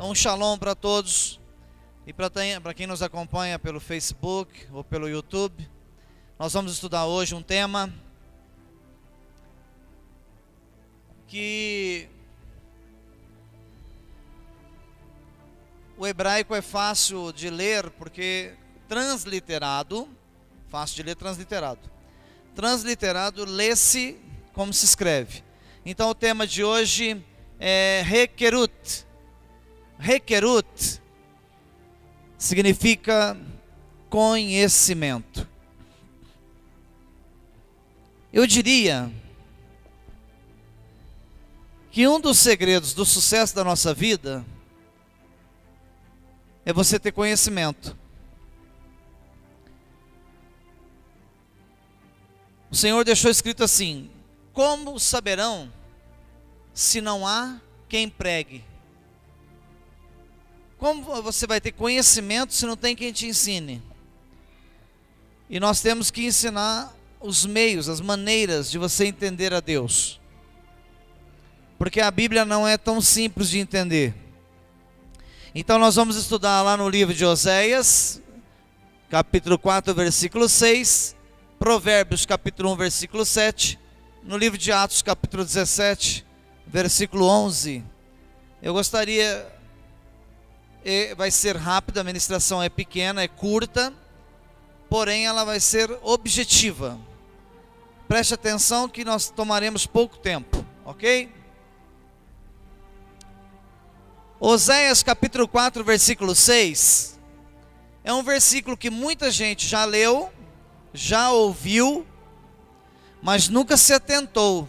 Um shalom para todos e para quem nos acompanha pelo Facebook ou pelo YouTube. Nós vamos estudar hoje um tema que o hebraico é fácil de ler porque transliterado, fácil de ler transliterado. Transliterado lê-se como se escreve. Então o tema de hoje é Hekerut. Hekerut significa conhecimento. Eu diria que um dos segredos do sucesso da nossa vida é você ter conhecimento. O Senhor deixou escrito assim: como saberão se não há quem pregue? Como você vai ter conhecimento se não tem quem te ensine? E nós temos que ensinar os meios, as maneiras de você entender a Deus. Porque a Bíblia não é tão simples de entender. Então nós vamos estudar lá no livro de Oséias, capítulo 4, versículo 6, Provérbios, capítulo 1, versículo 7, no livro de Atos, capítulo 17, versículo 11. Eu gostaria... vai ser rápida, a ministração é pequena, é curta, porém ela vai ser objetiva. Preste atenção que nós tomaremos pouco tempo, ok? Oséias capítulo 4, versículo 6, é um versículo que muita gente já leu, já ouviu, mas nunca se atentou,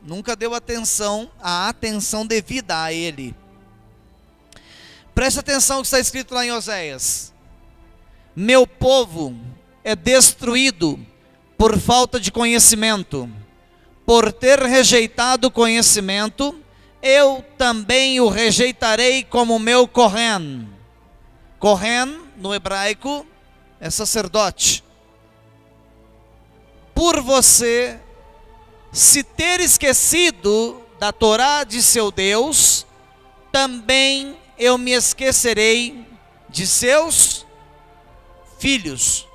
nunca deu atenção, a atenção devida a ele. Preste atenção no que está escrito lá em Oséias: meu povo é destruído por falta de conhecimento. Por ter rejeitado o conhecimento, eu também o rejeitarei como meu Kohen. Kohen, no hebraico, é sacerdote. Por você se ter esquecido da Torá de seu Deus, também eu me esquecerei de seus filhos.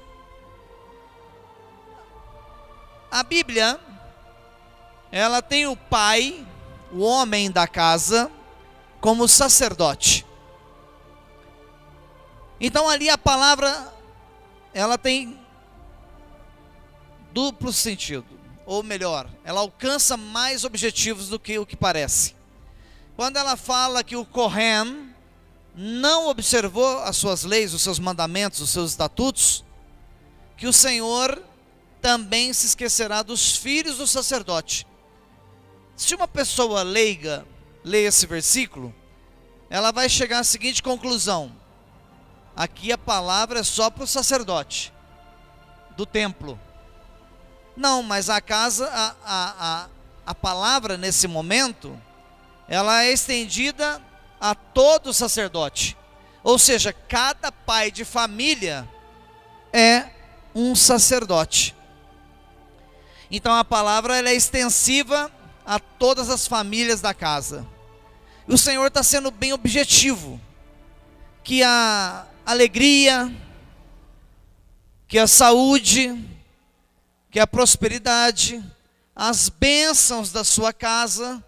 A Bíblia, ela tem o pai, o homem da casa, como sacerdote. Então ali a palavra, ela tem duplo sentido, ou melhor, ela alcança mais objetivos do que o que parece. Quando ela fala que o Kohen não observou as suas leis, os seus mandamentos, os seus estatutos, que o Senhor também se esquecerá dos filhos do sacerdote. Se uma pessoa leiga lê esse versículo, ela vai chegar à seguinte conclusão: aqui a palavra é só para o sacerdote do templo. Não, mas a casa, a palavra nesse momento, ela é estendida a todo sacerdote. Ou seja, cada pai de família é um sacerdote. Então a palavra ela é extensiva a todas as famílias da casa. E o Senhor está sendo bem objetivo, que a alegria, que a saúde, que a prosperidade, as bênçãos da sua casa,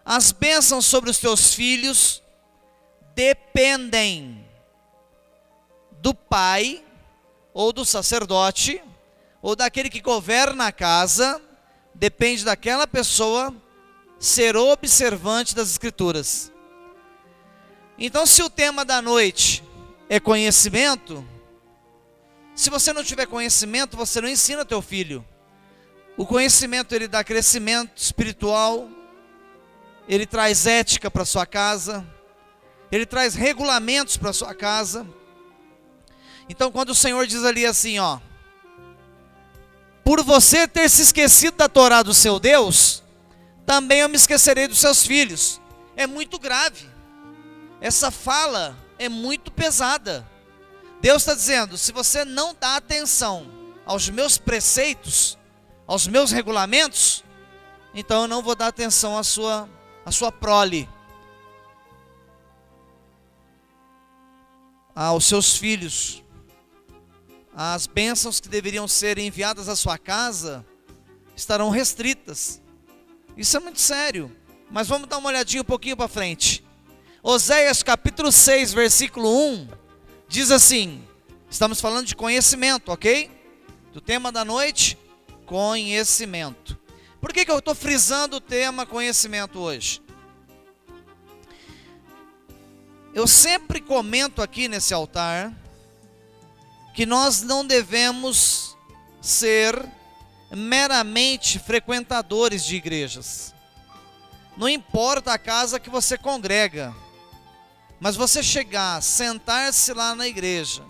as bênçãos sobre os teus filhos dependem do pai, ou do sacerdote, ou daquele que governa a casa. Depende daquela pessoa ser observante das Escrituras. Então, se o tema da noite é conhecimento, se você não tiver conhecimento, você não ensina teu filho. O conhecimento, ele dá crescimento espiritual, ele traz ética para sua casa, ele traz regulamentos para sua casa. Então quando o Senhor diz ali assim, ó: por você ter se esquecido da Torá do seu Deus, também eu me esquecerei dos seus filhos. É muito grave, essa fala é muito pesada. Deus está dizendo: se você não dá atenção aos meus preceitos, aos meus regulamentos, então eu não vou dar atenção à sua prole. aos seus filhos, as bênçãos que deveriam ser enviadas à sua casa estarão restritas. Isso é muito sério. Mas vamos dar uma olhadinha um pouquinho para frente. Oséias capítulo 6, versículo 1, diz assim, estamos falando de conhecimento, ok? Do tema da noite, conhecimento. Por que eu estou frisando o tema conhecimento hoje? Eu sempre comento aqui nesse altar que nós não devemos ser meramente frequentadores de igrejas. Não importa a casa que você congrega, mas você chegar, sentar-se lá na igreja,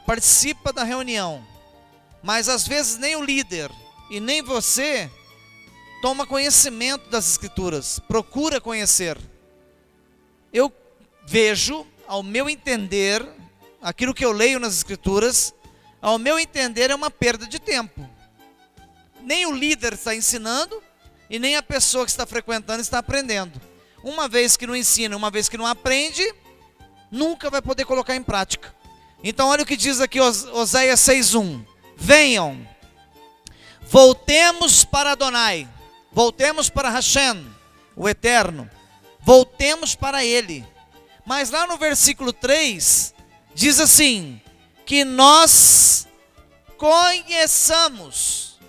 participa da reunião, mas às vezes nem o líder e nem você toma conhecimento das Escrituras, procura conhecer. Eu vejo, ao meu entender, aquilo que eu leio nas Escrituras, ao meu entender é uma perda de tempo. Nem o líder está ensinando e nem a pessoa que está frequentando está aprendendo. Uma vez que não ensina, uma vez que não aprende, nunca vai poder colocar em prática. Então olha o que diz aqui Oséias 6:1. Venham, voltemos para Adonai, voltemos para Hashem, o Eterno, voltemos para Ele. Mas lá no versículo 3, diz assim, que nós conheçamos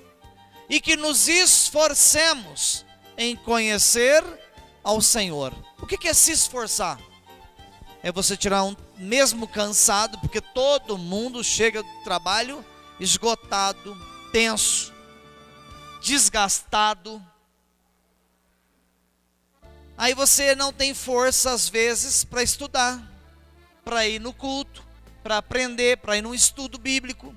e que nos esforcemos em conhecer ao Senhor. O que é se esforçar? É você tirar mesmo cansado, porque todo mundo chega do trabalho esgotado, tenso, desgastado. Aí você não tem força às vezes para estudar, para ir no culto, para aprender, para ir num estudo bíblico.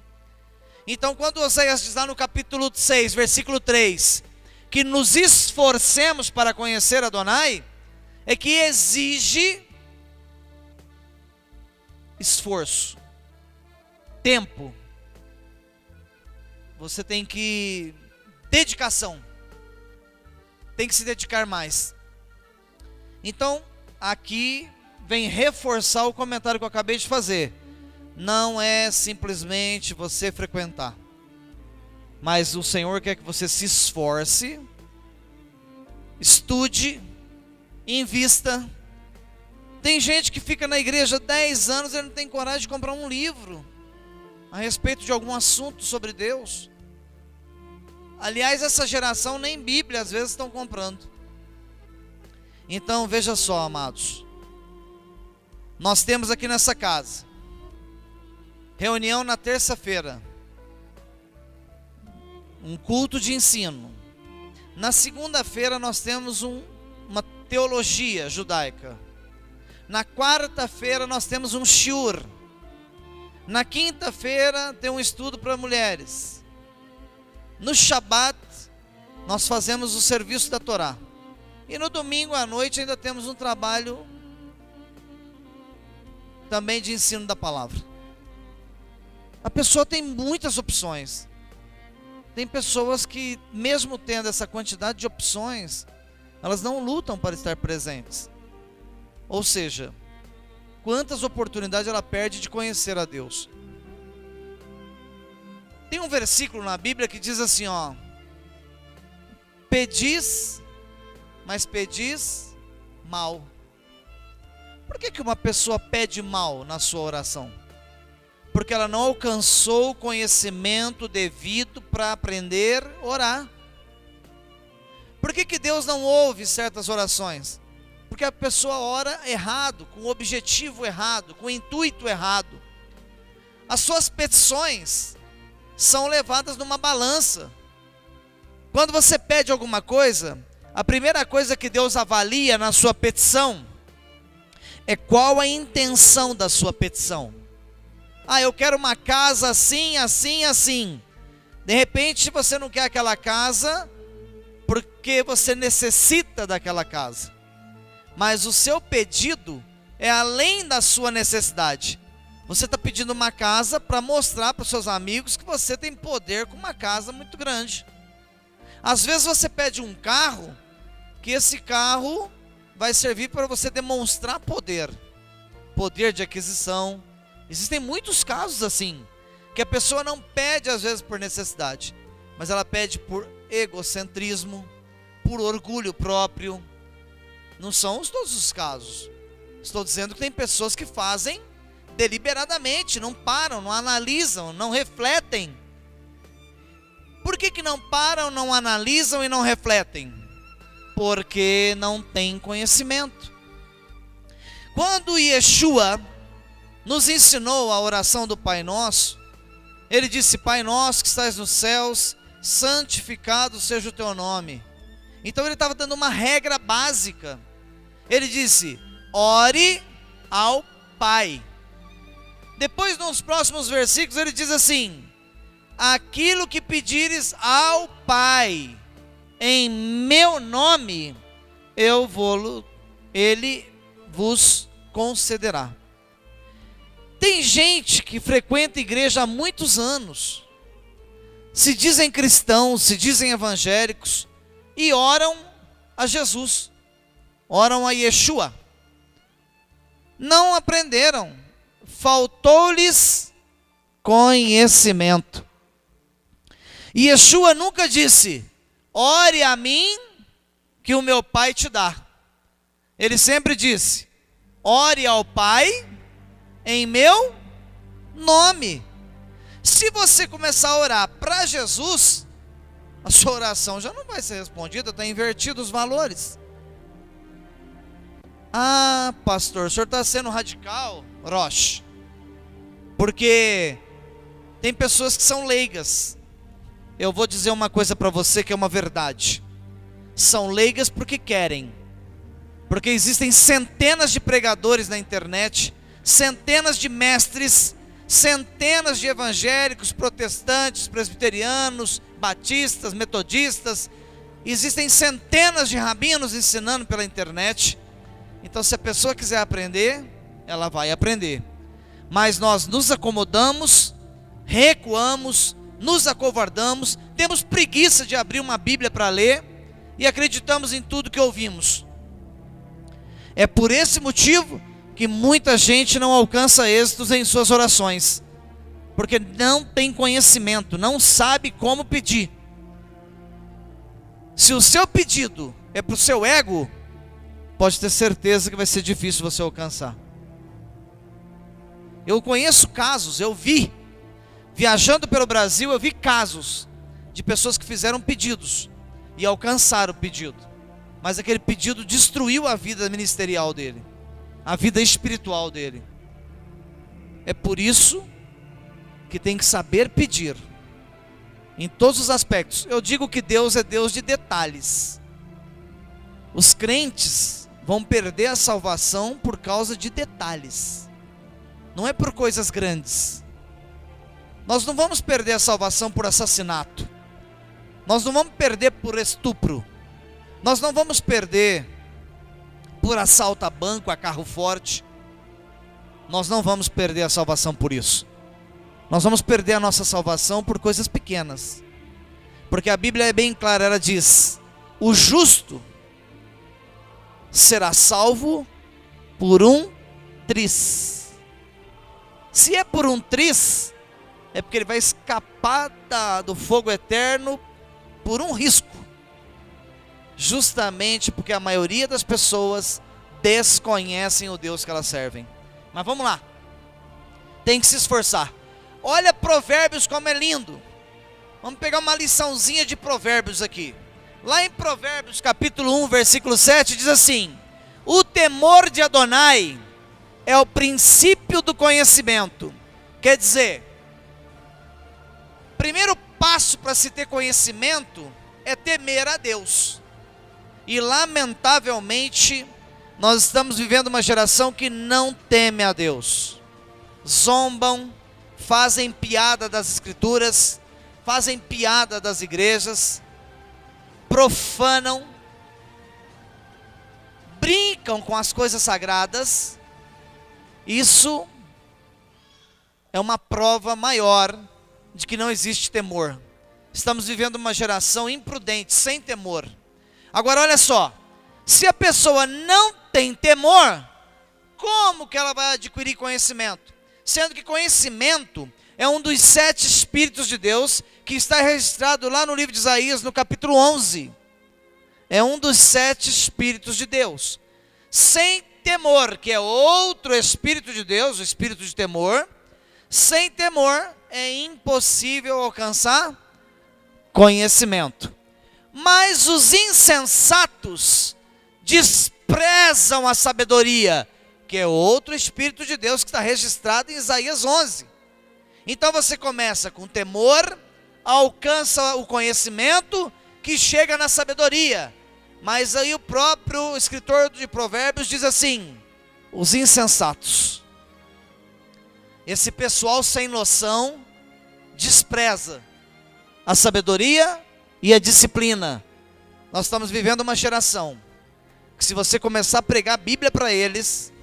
Então quando Oséias diz lá no capítulo 6, versículo 3, que nos esforcemos para conhecer Adonai, é que exige esforço, tempo. Você tem que, dedicação, tem que se dedicar mais. Então, aqui vem reforçar o comentário que eu acabei de fazer. Não é simplesmente você frequentar, mas o Senhor quer que você se esforce, estude, invista. Tem gente que fica na igreja 10 anos e não tem coragem de comprar um livro a respeito de algum assunto sobre Deus. Aliás, essa geração nem Bíblia às vezes estão comprando. Então veja só, amados, nós temos aqui nessa casa reunião na terça-feira, um culto de ensino. Na segunda-feira nós temos uma teologia judaica. Na quarta-feira nós temos um shiur. Na quinta-feira tem um estudo para mulheres. No Shabat nós fazemos o serviço da Torá. E no domingo à noite ainda temos um trabalho também de ensino da palavra. A pessoa tem muitas opções. Tem pessoas que, mesmo tendo essa quantidade de opções, elas não lutam para estar presentes. Ou seja, quantas oportunidades ela perde de conhecer a Deus. Tem um versículo na Bíblia que diz assim, ó: pedis, mas pedis mal. Por que uma pessoa pede mal na sua oração? Porque ela não alcançou o conhecimento devido para aprender a orar. Por que Deus não ouve certas orações? Porque a pessoa ora errado, com o objetivo errado, com o intuito errado. As suas petições são levadas numa balança. Quando você pede alguma coisa, a primeira coisa que Deus avalia na sua petição é qual a intenção da sua petição. Eu quero uma casa assim, assim, assim. De repente você não quer aquela casa porque você necessita daquela casa. Mas o seu pedido é além da sua necessidade. Você está pedindo uma casa para mostrar para os seus amigos que você tem poder com uma casa muito grande. Às vezes você pede um carro, que esse carro vai servir para você demonstrar poder poder de aquisição. Existem muitos casos assim, que a pessoa não pede às vezes por necessidade, mas ela pede por egocentrismo, por orgulho próprio. Não são todos os casos. Estou dizendo que tem pessoas que fazem deliberadamente, não param, não analisam, não refletem. Por que não param, não analisam e não refletem? Porque não têm conhecimento. Quando Yeshua nos ensinou a oração do Pai Nosso, Ele disse: Pai Nosso que estás nos céus, santificado seja o teu nome. Então Ele estava dando uma regra básica. Ele disse: ore ao Pai. Depois, nos próximos versículos, Ele diz assim: aquilo que pedires ao Pai, em meu nome, Ele vos concederá. Tem gente que frequenta a igreja há muitos anos, se dizem cristãos, se dizem evangélicos, e oram a Jesus, oram a Yeshua. Não aprenderam, faltou-lhes conhecimento. E Yeshua nunca disse: ore a mim que o meu Pai te dá. Ele sempre disse: ore ao Pai em meu nome. Se você começar a orar para Jesus, a sua oração já não vai ser respondida, está invertido os valores. Ah, pastor, o senhor está sendo radical, Roche, porque tem pessoas que são leigas. Eu vou dizer uma coisa para você que é uma verdade. São leigas porque querem. Porque existem centenas de pregadores na internet, centenas de mestres, centenas de evangélicos, protestantes, presbiterianos, batistas, metodistas. Existem centenas de rabinos ensinando pela internet. Então, se a pessoa quiser aprender, ela vai aprender. Mas nós nos acomodamos, recuamos, nos acovardamos, temos preguiça de abrir uma Bíblia para ler e acreditamos em tudo que ouvimos. É por esse motivo que muita gente não alcança êxitos em suas orações, porque não tem conhecimento, não sabe como pedir. Se o seu pedido é para o seu ego, pode ter certeza que vai ser difícil você alcançar. Eu conheço casos, eu vi, viajando pelo Brasil, eu vi casos de pessoas que fizeram pedidos e alcançaram o pedido, mas aquele pedido destruiu a vida ministerial dele, a vida espiritual dele. É por isso que tem que saber pedir, em todos os aspectos. Eu digo que Deus é Deus de detalhes. Os crentes vão perder a salvação por causa de detalhes, não é por coisas grandes. Nós não vamos perder a salvação por assassinato, nós não vamos perder por estupro, nós não vamos perder por assalto a banco, a carro forte. Nós não vamos perder a salvação por isso. Nós vamos perder a nossa salvação por coisas pequenas, porque a Bíblia é bem clara, ela diz: o justo será salvo por um tris. Se é por um tris, é porque ele vai escapar do fogo eterno por um risco, justamente porque a maioria das pessoas desconhecem o Deus que elas servem. Mas vamos lá, tem que se esforçar. Olha Provérbios como é lindo. Vamos pegar uma liçãozinha de Provérbios aqui. Lá em Provérbios capítulo 1, versículo 7, diz assim: o temor de Adonai é o princípio do conhecimento. Quer dizer, o primeiro passo para se ter conhecimento é temer a Deus. E lamentavelmente, nós estamos vivendo uma geração que não teme a Deus. Zombam, fazem piada das escrituras, fazem piada das igrejas, profanam, brincam com as coisas sagradas. Isso é uma prova maior de que não existe temor. Estamos vivendo uma geração imprudente, sem temor. Agora olha só, se a pessoa não tem temor, como que ela vai adquirir conhecimento? Sendo que conhecimento é um dos 7 Espíritos de Deus, que está registrado lá no livro de Isaías, no capítulo 11. É um dos 7 Espíritos de Deus. Sem temor, que é outro Espírito de Deus, o Espírito de temor. Sem temor é impossível alcançar conhecimento. Mas os insensatos desprezam a sabedoria, que é outro Espírito de Deus que está registrado em Isaías 11. Então você começa com temor, alcança o conhecimento, que chega na sabedoria. Mas aí o próprio escritor de Provérbios diz assim: os insensatos, esse pessoal sem noção, despreza a sabedoria e a disciplina. Nós estamos vivendo uma geração que, se você começar a pregar a Bíblia para eles,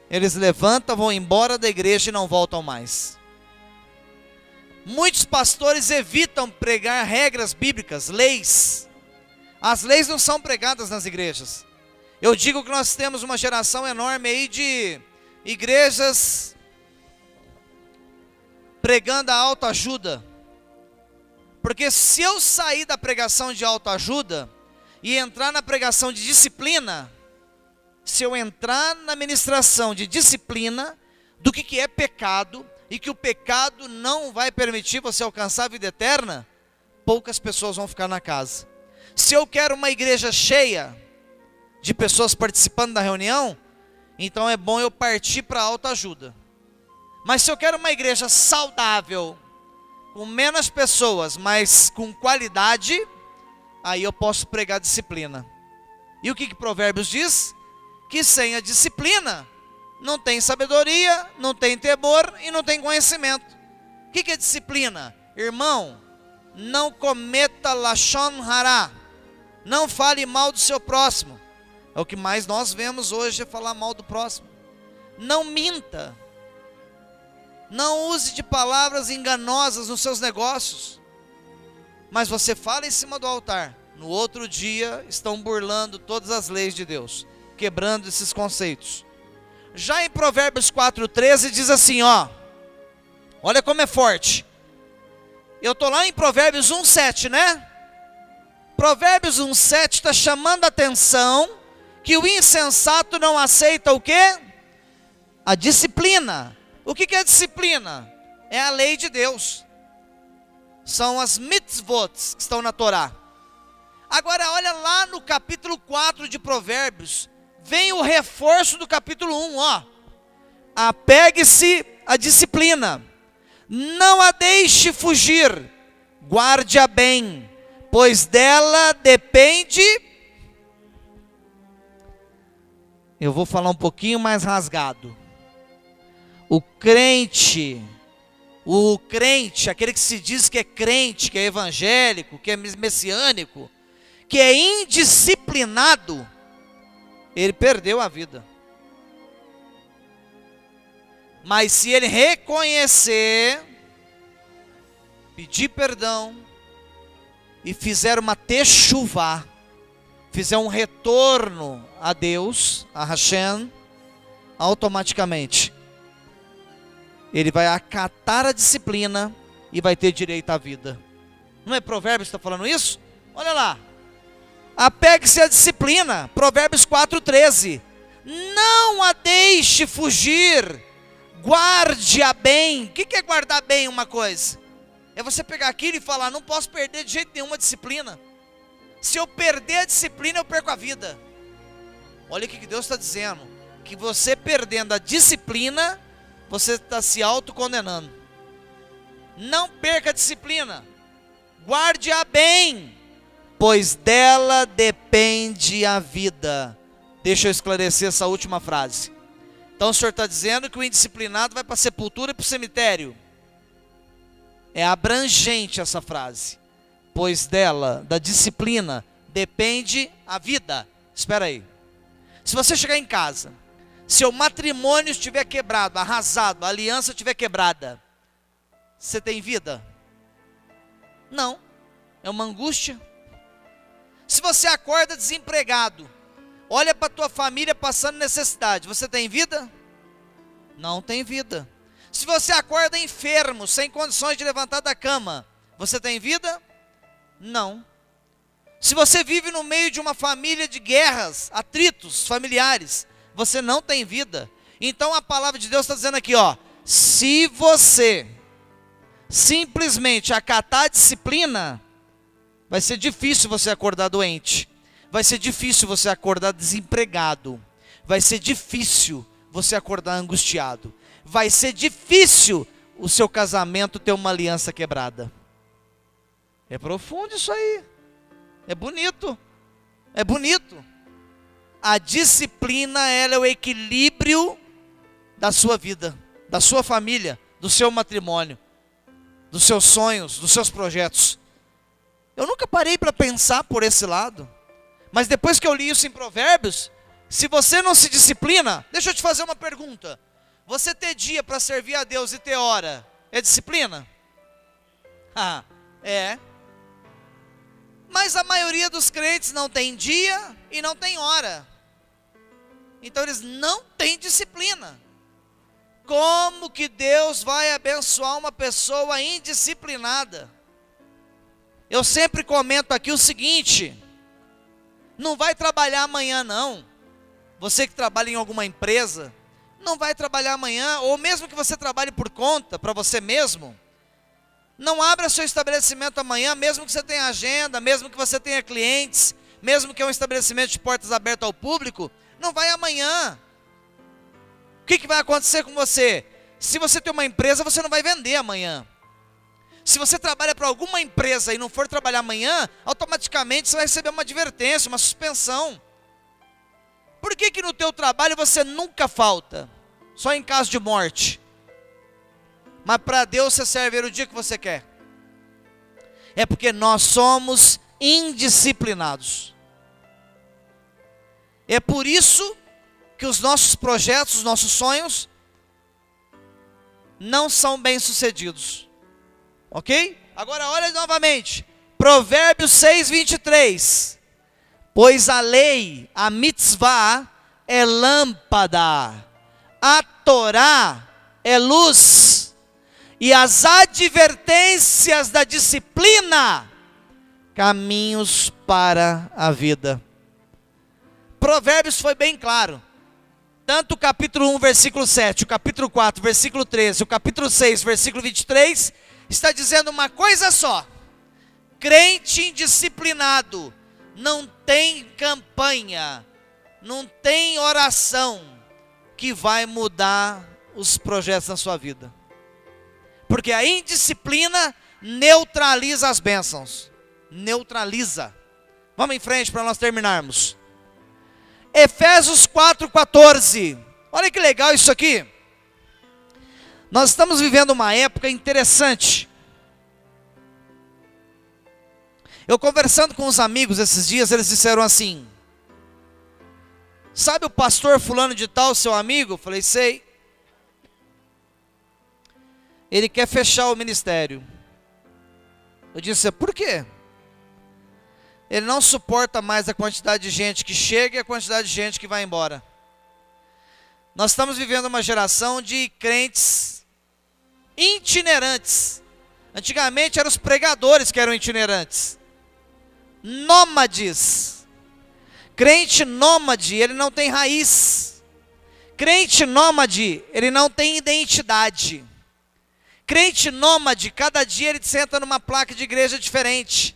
eles levantam, vão embora da igreja e não voltam mais. Muitos pastores evitam pregar regras bíblicas, leis. As leis não são pregadas nas igrejas. Eu digo que nós temos uma geração enorme aí de igrejas pregando a autoajuda. Porque se eu sair da pregação de autoajuda e entrar na pregação de disciplina, se eu entrar na ministração de disciplina do que é pecado, e que o pecado não vai permitir você alcançar a vida eterna, poucas pessoas vão ficar na casa. Se eu quero uma igreja cheia de pessoas participando da reunião, então é bom eu partir para a autoajuda. Mas se eu quero uma igreja saudável, com menos pessoas, mas com qualidade, aí eu posso pregar disciplina. E o que Provérbios diz? Que sem a disciplina não tem sabedoria, não tem temor e não tem conhecimento. O que é disciplina? Irmão, não cometa lashon hará. Não fale mal do seu próximo. É o que mais nós vemos hoje, é falar mal do próximo. Não minta. Não use de palavras enganosas nos seus negócios. Mas você fala em cima do altar. No outro dia estão burlando todas as leis de Deus, quebrando esses conceitos. Já em Provérbios 4,13 diz assim, olha como é forte. Eu estou lá em Provérbios 1,7, né? Provérbios 1,7 está chamando a atenção que o insensato não aceita o quê? A disciplina. O que é a disciplina? É a lei de Deus. São as mitzvot que estão na Torá. Agora olha lá no capítulo 4 de Provérbios, vem o reforço do capítulo 1, apegue-se à disciplina, não a deixe fugir, guarde-a bem, pois dela depende. Eu vou falar um pouquinho mais rasgado. O crente, aquele que se diz que é crente, que é evangélico, que é messiânico, que é indisciplinado, ele perdeu a vida. Mas se ele reconhecer, pedir perdão e fizer uma techuvá, fizer um retorno a Deus, a Hashem, automaticamente ele vai acatar a disciplina e vai ter direito à vida. Não é Provérbios que está falando isso? Olha lá. Apegue-se à disciplina, Provérbios 4,13. Não a deixe fugir, guarde-a bem. O que é guardar bem uma coisa? É você pegar aquilo e falar, não posso perder de jeito nenhum a disciplina. Se eu perder a disciplina, eu perco a vida. Olha o que Deus está dizendo, que você perdendo a disciplina, você está se autocondenando. Não perca a disciplina, guarde-a bem, pois dela depende a vida. Deixa eu esclarecer essa última frase. Então o Senhor está dizendo que o indisciplinado vai para a sepultura e para o cemitério. É abrangente essa frase. Pois dela, da disciplina, depende a vida. Espera aí. Se você chegar em casa, seu matrimônio estiver quebrado, arrasado, a aliança estiver quebrada, você tem vida? Não. É uma angústia. Se você acorda desempregado, olha para a tua família passando necessidade, você tem vida? Não tem vida. Se você acorda enfermo, sem condições de levantar da cama, você tem vida? Não. Se você vive no meio de uma família de guerras, atritos familiares, você não tem vida. Então a palavra de Deus está dizendo aqui, ó, se você simplesmente acatar a disciplina, vai ser difícil você acordar doente, vai ser difícil você acordar desempregado, vai ser difícil você acordar angustiado, vai ser difícil o seu casamento ter uma aliança quebrada. É profundo isso aí, é bonito, é bonito. A disciplina, ela é o equilíbrio da sua vida, da sua família, do seu matrimônio, dos seus sonhos, dos seus projetos. Eu nunca parei para pensar por esse lado, mas depois que eu li isso em Provérbios, se você não se disciplina, deixa eu te fazer uma pergunta. Você ter dia para servir a Deus e ter hora, é disciplina? Ah, é. Mas a maioria dos crentes não tem dia e não tem hora. Então eles não têm disciplina. Como que Deus vai abençoar uma pessoa indisciplinada? Eu sempre comento aqui o seguinte: não vai trabalhar amanhã não. Você que trabalha em alguma empresa, não vai trabalhar amanhã, ou mesmo que você trabalhe por conta, para você mesmo, não abra seu estabelecimento amanhã, mesmo que você tenha agenda, mesmo que você tenha clientes, mesmo que é um estabelecimento de portas abertas ao público, não vai amanhã. O que vai acontecer com você? Se você tem uma empresa, você não vai vender amanhã. Se você trabalha para alguma empresa e não for trabalhar amanhã, automaticamente você vai receber uma advertência, uma suspensão. Por que no teu trabalho você nunca falta? Só em caso de morte. Mas para Deus você serve o dia que você quer. É porque nós somos indisciplinados. É por isso que os nossos projetos, os nossos sonhos, não são bem-sucedidos. Ok? Agora olha novamente. Provérbios 6:23. Pois a lei, a mitzvah, é lâmpada, a Torá é luz, e as advertências da disciplina, caminhos para a vida. Provérbios foi bem claro. Tanto o capítulo 1, versículo 7, o capítulo 4, versículo 13, o capítulo 6, versículo 23, está dizendo uma coisa só: crente indisciplinado não tem campanha, não tem oração que vai mudar os projetos na sua vida. Porque a indisciplina neutraliza as bênçãos. Neutraliza. Vamos em frente para nós terminarmos. Efésios 4:14. Olha que legal isso aqui. Nós estamos vivendo uma época interessante. Eu conversando com os amigos esses dias, eles disseram assim: sabe o pastor fulano de tal, seu amigo? Eu falei, sei. Ele quer fechar o ministério. Eu disse, por quê? Ele não suporta mais a quantidade de gente que chega e a quantidade de gente que vai embora. Nós estamos vivendo uma geração de crentes itinerantes. Antigamente eram os pregadores que eram itinerantes. Nômades. Crente nômade, ele não tem raiz. Crente nômade, ele não tem identidade. Crente nômade, cada dia ele senta numa placa de igreja diferente.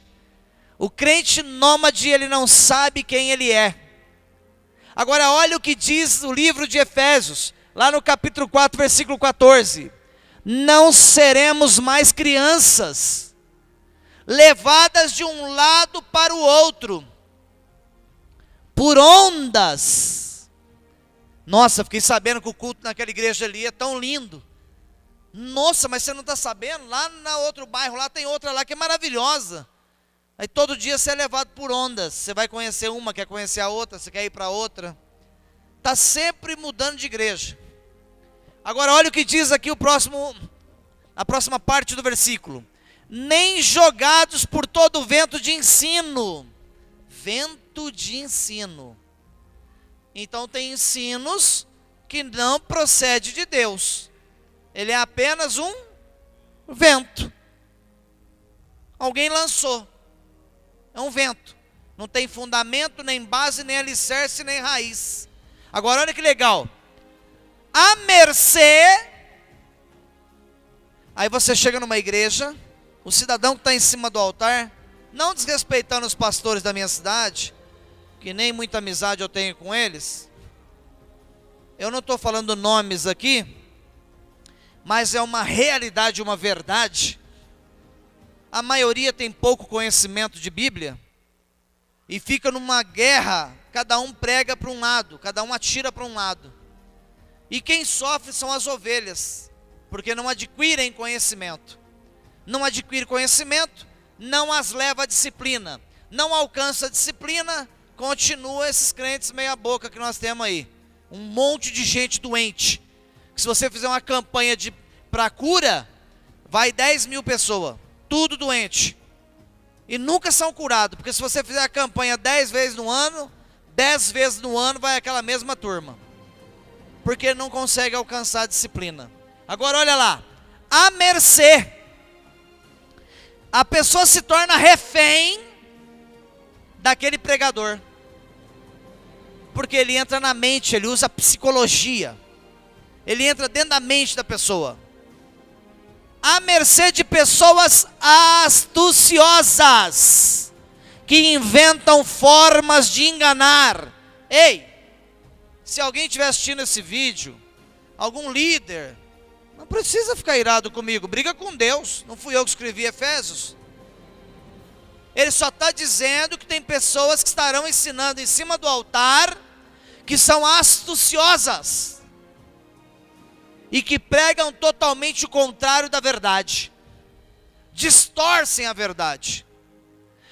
O crente nômade, ele não sabe quem ele é. Agora olha o que diz o livro de Efésios, lá no capítulo 4, versículo 14. Não seremos mais crianças, levadas de um lado para o outro, por ondas. Nossa, fiquei sabendo que o culto naquela igreja ali é tão lindo. Nossa, mas você não está sabendo? Lá no outro bairro, lá tem outra lá que é maravilhosa. Aí todo dia você é levado por ondas. Você vai conhecer uma, quer conhecer a outra, você quer ir para outra. Está sempre mudando de igreja. Agora olha o que diz aqui a próxima parte do versículo. Nem jogados por todo vento de ensino. Vento de ensino. Então tem ensinos que não procede de Deus. Ele é apenas um vento. Alguém lançou. É um vento. Não tem fundamento, nem base, nem alicerce, nem raiz. Agora olha que legal. A mercê. Aí você chega numa igreja, o cidadão que está em cima do altar, não desrespeitando os pastores da minha cidade, que nem muita amizade eu tenho com eles. Eu não estou falando nomes aqui, mas é uma realidade, uma verdade. A maioria tem pouco conhecimento de Bíblia e fica numa guerra, cada um prega para um lado, cada um atira para um lado. E quem sofre são as ovelhas, porque não adquirem conhecimento. Não adquire conhecimento, não as leva à disciplina. Não alcança a disciplina, continua esses crentes meia boca que nós temos aí. Um monte de gente doente. Que se você fizer uma campanha para cura, vai 10.000 pessoas, tudo doente. E nunca são curados, porque se você fizer a campanha 10 vezes no ano, 10 vezes no ano vai aquela mesma turma. Porque não consegue alcançar a disciplina. Agora olha lá, a mercê. A pessoa se torna refém daquele pregador. Porque ele entra na mente, ele usa psicologia. Ele entra dentro da mente da pessoa. À mercê de pessoas astuciosas, que inventam formas de enganar. Ei, se alguém estiver assistindo esse vídeo, algum líder, não precisa ficar irado comigo, briga com Deus, não fui eu que escrevi Efésios. Ele só está dizendo que tem pessoas que estarão ensinando em cima do altar, que são astuciosas, e que pregam totalmente o contrário da verdade, distorcem a verdade.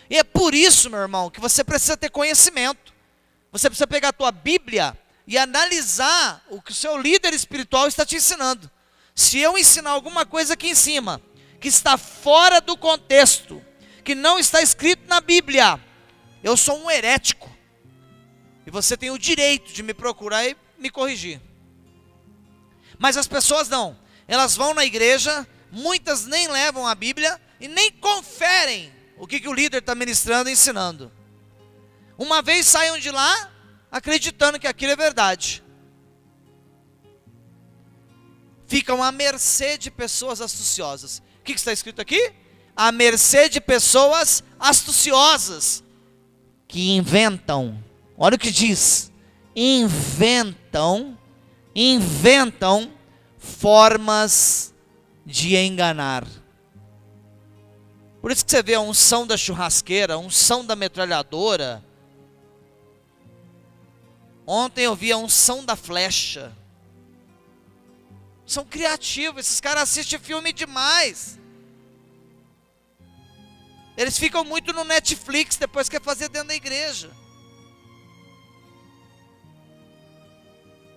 E é por isso, meu irmão, que você precisa ter conhecimento. Você precisa pegar a tua Bíblia e analisar o que o seu líder espiritual está te ensinando. Se eu ensinar alguma coisa aqui em cima, que está fora do contexto, que não está escrito na Bíblia, eu sou um herético. E você tem o direito de me procurar e me corrigir. Mas as pessoas não. Elas vão na igreja, muitas nem levam a Bíblia e nem conferem o que o líder está ministrando e ensinando. Uma vez saiam de lá acreditando que aquilo é verdade. Ficam à mercê de pessoas astuciosas. O que está escrito aqui? À mercê de pessoas astuciosas, que inventam, olha o que diz, inventam formas de enganar. Por isso que você vê a unção da churrasqueira, a unção da metralhadora. Ontem eu vi a unção da flecha. São criativos, esses caras assistem filme demais. Eles ficam muito no Netflix, depois quer fazer dentro da igreja.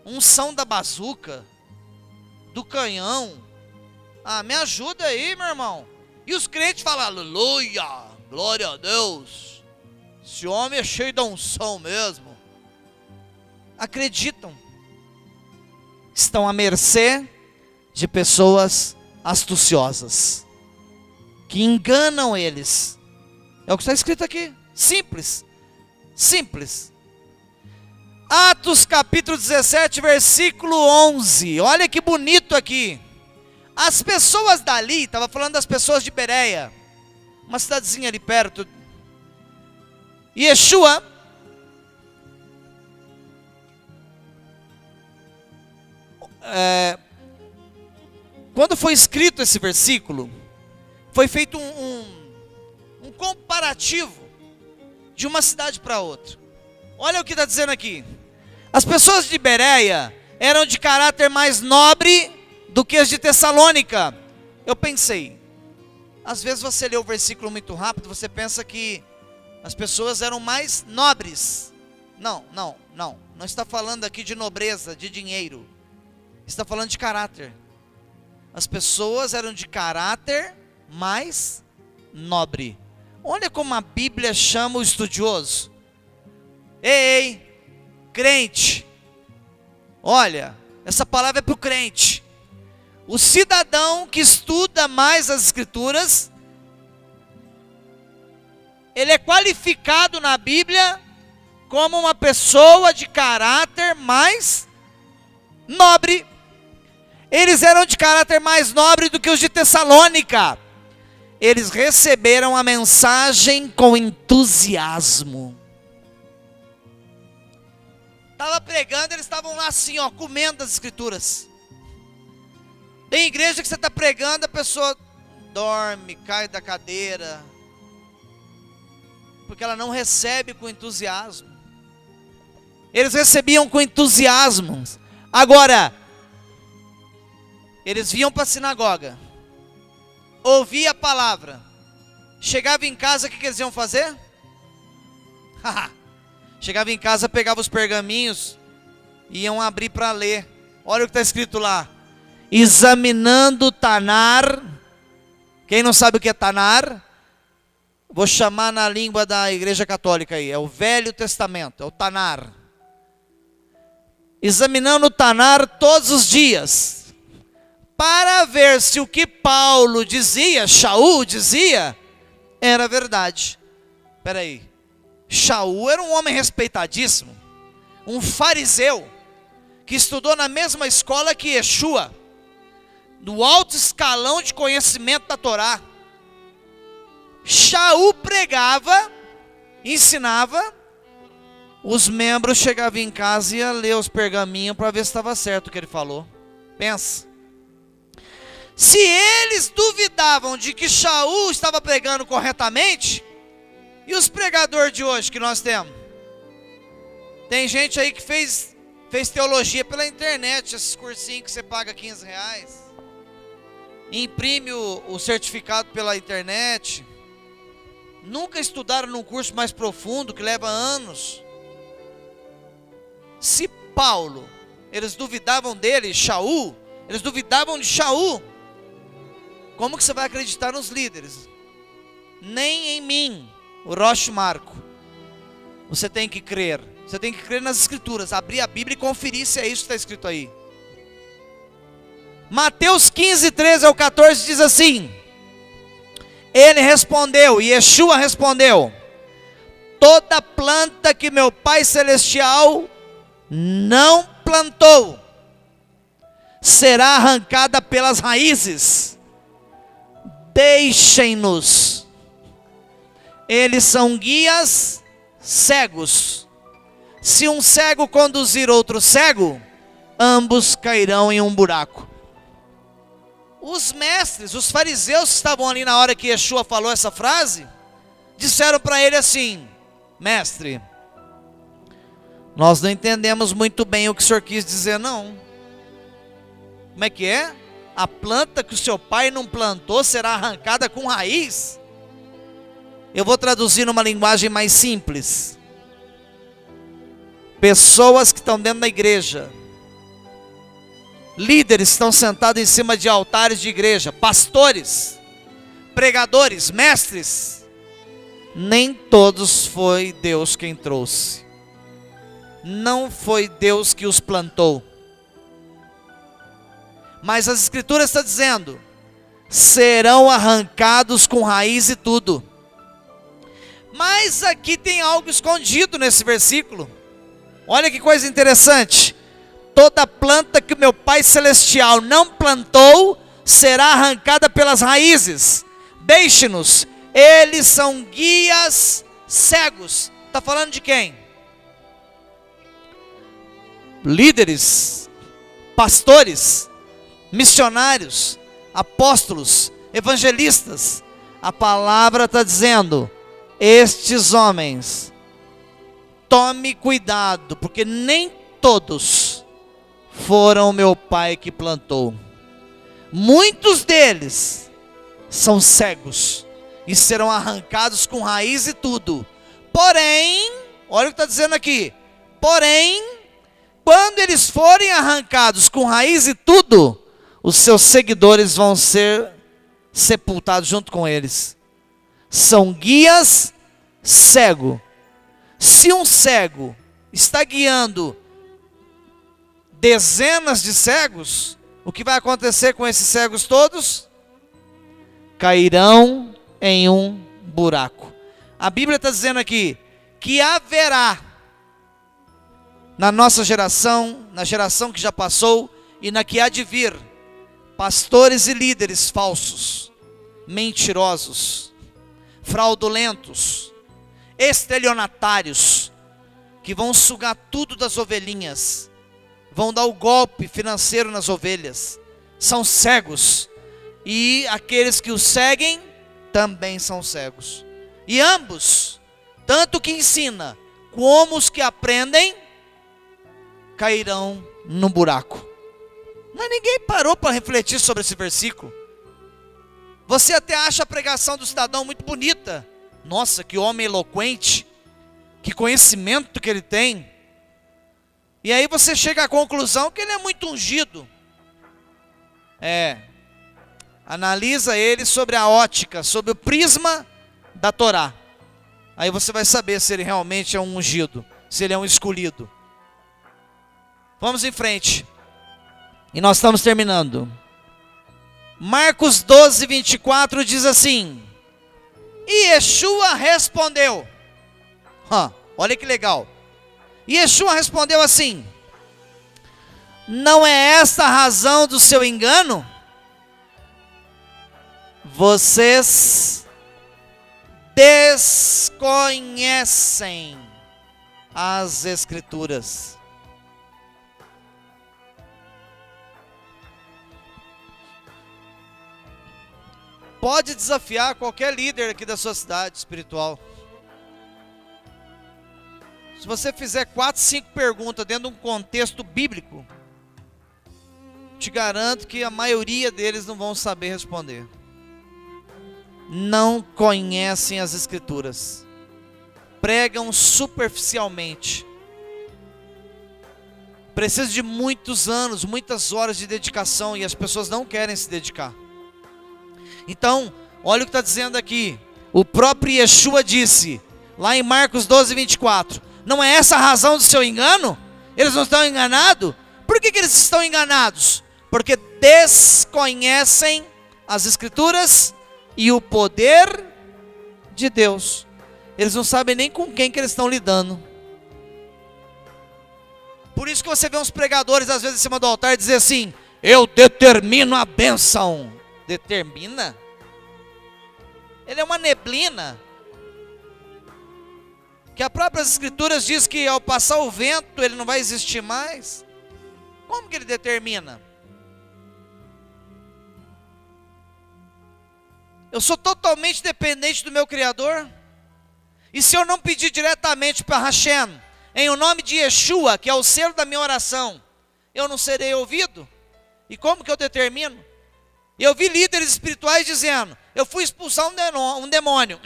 Unção da bazuca, do canhão. Ah, me ajuda aí, meu irmão. E os crentes falam, aleluia, glória a Deus. Esse homem é cheio da unção mesmo. Acreditam. Estão à mercê de pessoas astuciosas, que enganam eles. É o que está escrito aqui. Simples. Simples. Atos capítulo 17, versículo 11. Olha que bonito aqui. As pessoas dali, estava falando das pessoas de Bereia, uma cidadezinha ali perto. Yeshua quando foi escrito esse versículo, foi feito um comparativo de uma cidade para outra. Olha o que está dizendo aqui. As pessoas de Bereia eram de caráter mais nobre do que as de Tessalônica. Eu pensei, às vezes você lê o versículo muito rápido, você pensa que as pessoas eram mais nobres. Não está falando aqui de nobreza, de dinheiro. Está falando de caráter. As pessoas eram de caráter mais nobre. Olha como a Bíblia chama o estudioso. Ei, Crente. Olha, essa palavra é para o crente. O cidadão que estuda mais as Escrituras, ele é qualificado na Bíblia como uma pessoa de caráter mais nobre. Eles eram de caráter mais nobre do que os de Tessalônica. Eles receberam a mensagem com entusiasmo. Estava pregando, eles estavam lá assim, ó, comendo as Escrituras. Tem igreja que você está pregando, a pessoa dorme, cai da cadeira, porque ela não recebe com entusiasmo. Eles recebiam com entusiasmo. Agora, eles vinham para a sinagoga, ouviam a palavra, chegavam em casa, o que eles iam fazer? Chegava em casa, pegava os pergaminhos, iam abrir para ler. Olha o que está escrito lá: examinando Tanar. Quem não sabe o que é Tanar? Vou chamar na língua da Igreja Católica aí, é o Velho Testamento, é o Tanar. Examinando o Tanar todos os dias, para ver se o que Paulo dizia, Shaul dizia, era verdade. Espera aí, Shaul era um homem respeitadíssimo, um fariseu, que estudou na mesma escola que Yeshua, no alto escalão de conhecimento da Torá. Shaul pregava, ensinava, os membros chegavam em casa e iam ler os pergaminhos para ver se estava certo o que ele falou. Pensa. Se eles duvidavam de que Shaul estava pregando corretamente, e os pregadores de hoje que nós temos? Tem gente aí que fez teologia pela internet, esses cursinhos que você paga R$15, imprime o certificado pela internet, nunca estudaram num curso mais profundo que leva anos. Se Paulo, eles duvidavam dele, Shaul, eles duvidavam de Shaul, como que você vai acreditar nos líderes? Nem em mim, o Roche Marco. Você tem que crer nas Escrituras, abrir a Bíblia e conferir se é isso que está escrito aí. Mateus 15, 13 ao 14 diz assim: ele respondeu, Yeshua respondeu: toda planta que meu Pai Celestial não plantou será arrancada pelas raízes. Deixem-nos, eles são guias cegos. Se um cego conduzir outro cego, ambos cairão em um buraco. Os mestres, os fariseus que estavam ali na hora que Yeshua falou essa frase, disseram para ele assim: mestre, nós não entendemos muito bem o que o senhor quis dizer não. Como é que é? A planta que o seu pai não plantou será arrancada com raiz? Eu vou traduzir numa linguagem mais simples. Pessoas que estão dentro da igreja, líderes que estão sentados em cima de altares de igreja, pastores, pregadores, mestres, nem todos foi Deus quem trouxe. Não foi Deus que os plantou. Mas as Escrituras estão dizendo: serão arrancados com raiz e tudo. Mas aqui tem algo escondido nesse versículo. Olha que coisa interessante. Toda planta que o meu Pai Celestial não plantou será arrancada pelas raízes. Deixe-nos, eles são guias cegos. Está falando de quem? Líderes, pastores, missionários, apóstolos, evangelistas. A palavra está dizendo: estes homens, tome cuidado, porque nem todos foram o meu Pai que plantou. Muitos deles são cegos e serão arrancados com raiz e tudo. Porém, olha o que está dizendo aqui: porém, quando eles forem arrancados com raiz e tudo, os seus seguidores vão ser sepultados junto com eles. São guias cego. Se um cego está guiando dezenas de cegos, o que vai acontecer com esses cegos todos? Cairão em um buraco. A Bíblia está dizendo aqui que haverá na nossa geração, na geração que já passou e na que há de vir, pastores e líderes falsos, mentirosos, fraudulentos, estelionatários, que vão sugar tudo das ovelhinhas, vão dar o golpe financeiro nas ovelhas, são cegos, e aqueles que os seguem também são cegos, e ambos, tanto que ensina como os que aprendem, cairão no buraco. Mas ninguém parou para refletir sobre esse versículo. Você até acha a pregação do cidadão muito bonita. Nossa, que homem eloquente, que conhecimento que ele tem. E aí você chega à conclusão que ele é muito ungido. Analisa ele sobre a ótica, sobre o prisma da Torá. Aí você vai saber se ele realmente é um ungido, se ele é um escolhido. Vamos em frente. E nós estamos terminando. Marcos 12, 24 diz assim: e Yeshua respondeu. Olha que legal. E Yeshua respondeu assim: não é esta a razão do seu engano? Vocês desconhecem as Escrituras. Pode desafiar qualquer líder aqui da sua cidade espiritual. Se você fizer 4, 5 perguntas dentro de um contexto bíblico, te garanto que a maioria deles não vão saber responder. Não conhecem as Escrituras. Pregam superficialmente. Precisa de muitos anos, muitas horas de dedicação, e as pessoas não querem se dedicar. Então, olha o que está dizendo aqui. O próprio Yeshua disse, lá em Marcos 12, 24, não é essa a razão do seu engano? Eles não estão enganados? Por que eles estão enganados? Porque desconhecem as Escrituras e o poder de Deus. Eles não sabem nem com quem que eles estão lidando. Por isso que você vê uns pregadores às vezes em cima do altar dizer assim: eu determino a bênção. Determina? Ele é uma neblina. Que as próprias Escrituras diz que ao passar o vento ele não vai existir mais. Como que ele determina? Eu sou totalmente dependente do meu Criador. E se eu não pedir diretamente para Hashem, em o nome de Yeshua, que é o selo da minha oração, eu não serei ouvido? E como que eu determino? Eu vi líderes espirituais dizendo: eu fui expulsar um demônio,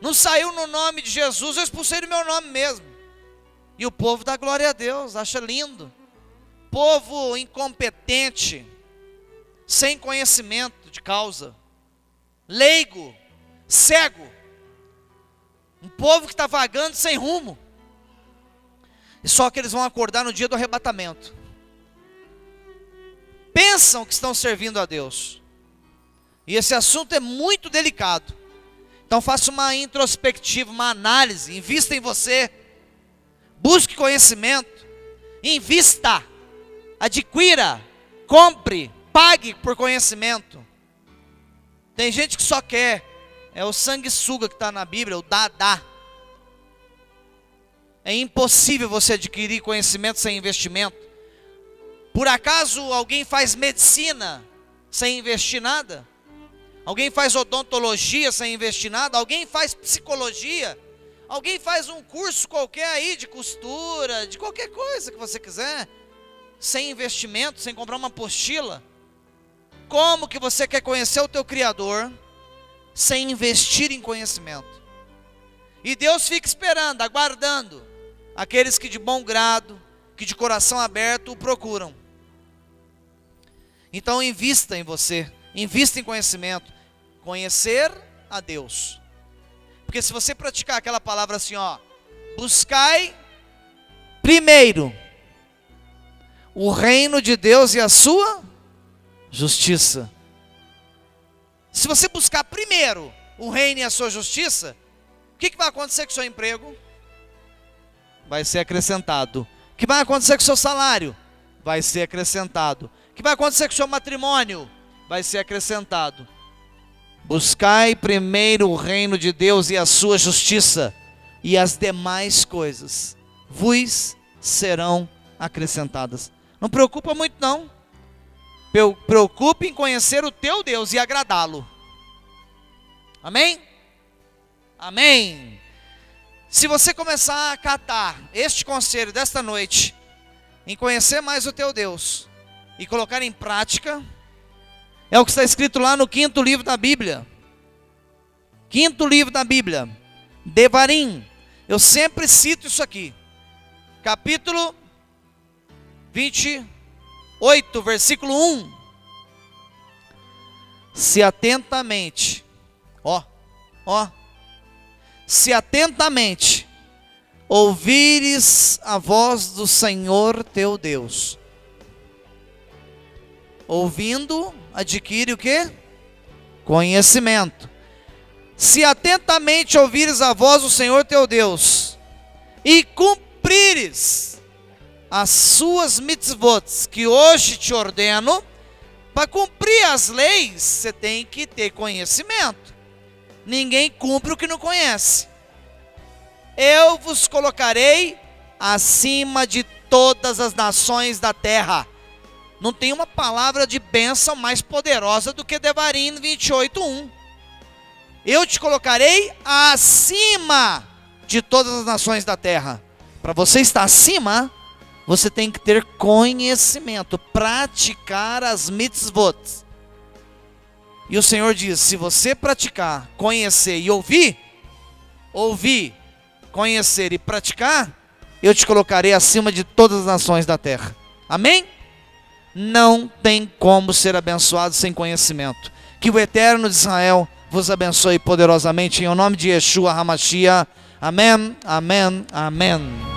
não saiu no nome de Jesus, eu expulsei no meu nome mesmo. E o povo dá glória a Deus, acha lindo. Povo incompetente, sem conhecimento de causa, leigo, cego, um povo que está vagando sem rumo. E só que eles vão acordar no dia do arrebatamento. Pensam que estão servindo a Deus. E esse assunto é muito delicado. Então faça uma introspectiva, uma análise, invista em você, busque conhecimento, invista, adquira, compre, pague por conhecimento. Tem gente que só quer, é o sanguessuga que está na Bíblia, o dá. É impossível você adquirir conhecimento sem investimento. Por acaso alguém faz medicina sem investir nada? Alguém faz odontologia sem investir nada? Alguém faz psicologia? Alguém faz um curso qualquer aí de costura, de qualquer coisa que você quiser, sem investimento, sem comprar uma apostila? Como que você quer conhecer o teu Criador sem investir em conhecimento? E Deus fica esperando, aguardando aqueles que de bom grado, que de coração aberto o procuram. Então invista em você, invista em conhecimento, conhecer a Deus. Porque se você praticar aquela palavra assim, buscai primeiro o reino de Deus e a sua justiça. Se você buscar primeiro o reino e a sua justiça, o que vai acontecer com o seu emprego? Vai ser acrescentado. O que vai acontecer com o seu salário? Vai ser acrescentado. O que vai acontecer com o seu matrimônio? Vai ser acrescentado. Buscai primeiro o reino de Deus e a sua justiça, e as demais coisas vos serão acrescentadas. Não preocupa muito não. Preocupe em conhecer o teu Deus e agradá-lo. Amém? Amém. Se você começar a acatar este conselho desta noite, em conhecer mais o teu Deus e colocar em prática, é o que está escrito lá no 5º livro da Bíblia. 5º livro da Bíblia, Devarim. Eu sempre cito isso aqui. Capítulo 28, versículo 1. Se atentamente, se atentamente ouvires a voz do Senhor teu Deus. Ouvindo, adquire o quê? Conhecimento. Se atentamente ouvires a voz do Senhor teu Deus, e cumprires as suas mitzvot, que hoje te ordeno, para cumprir as leis, você tem que ter conhecimento. Ninguém cumpre o que não conhece. Eu vos colocarei acima de todas as nações da terra. Não tem uma palavra de bênção mais poderosa do que Devarim 28:1. Eu te colocarei acima de todas as nações da terra. Para você estar acima, você tem que ter conhecimento, praticar as mitzvot. E o Senhor diz, se você praticar, conhecer e ouvir, conhecer e praticar, eu te colocarei acima de todas as nações da terra. Amém? Não tem como ser abençoado sem conhecimento. Que o Eterno de Israel vos abençoe poderosamente, em nome de Yeshua HaMashiach. Amém, amém, amém.